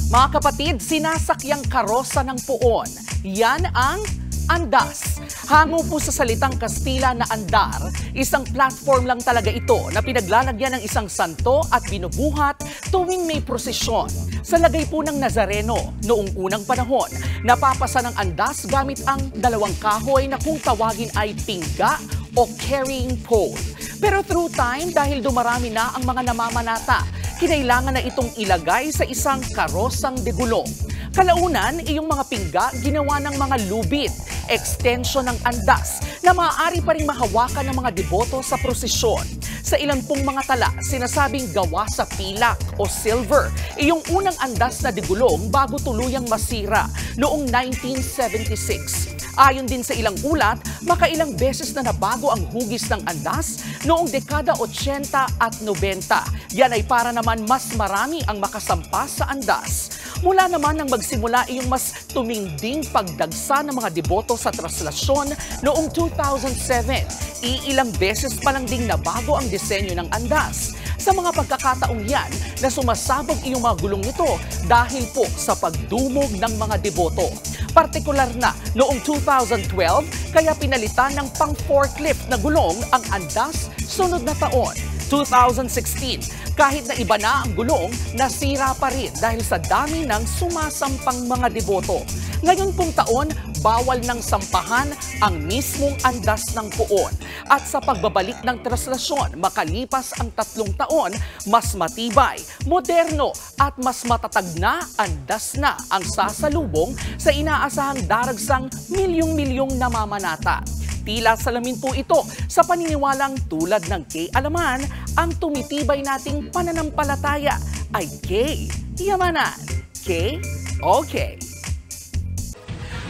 Mga kapatid, sinasakyang karosa ng puon. Yan ang andas. Hango po sa salitang Kastila na andar, isang platform lang talaga ito na pinaglalagyan ng isang santo at binubuhat tuwing may prosesyon. Sa lagay po ng Nazareno noong unang panahon, napapasa ng andas gamit ang dalawang kahoy na kung tawagin ay pingga o carrying pole. Pero through time, dahil dumarami na ang mga namamanata, kinailangan na itong ilagay sa isang karosang degulong. Kalaunan, iyong mga pingga ginawa ng mga lubid, extension ng andas na maaari pa rin mahawakan ng mga deboto sa prosesyon. Sa ilan pong mga tala, sinasabing gawa sa pilak o silver, iyong unang andas na degulong bago tuluyang masira noong 1976. Ayon din sa ilang ulat, makailang beses na nabago ang hugis ng andas noong dekada 80 at 90. Yan ay para naman mas marami ang makasampas sa andas. Mula naman nang magsimula iyong mas tuminding pagdagsa ng mga deboto sa traslasyon noong 2007, iilang beses pa lang ding nabago ang disenyo ng andas. Sa mga pagkakataong yan na sumasabog iyong mga gulong nito dahil po sa pagdumog ng mga deboto. Partikular na noong 2012, kaya pinalitan ng pang-forklift na gulong ang andas sunod na taon. 2016, kahit na iba na ang gulong, nasira pa rin dahil sa dami ng sumasampang mga deboto. Ngayon pong taon, bawal ng sampahan ang mismong andas ng puon. At sa pagbabalik ng traslasyon, makalipas ang 3 taon, mas matibay, moderno at mas matatag na andas na ang sasalubong sa inaasahang daragsang milyong-milyong namamanata. Tila salamin po ito sa paniniwalang tulad ng K-Alaman, ang tumitibay nating pananampalataya ay K-Yamanan. K-Okay.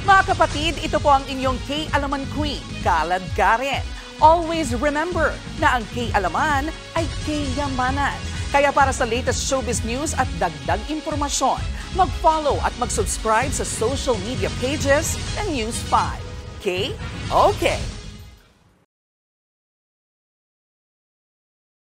Mga kapatid, ito po ang inyong K-Alaman Queen, Kalad Karen. Always remember na ang K-Alaman ay K-Yamanan. Kaya para sa latest showbiz news at dagdag impormasyon, mag-follow at mag-subscribe sa social media pages ng News 5. K-Okay.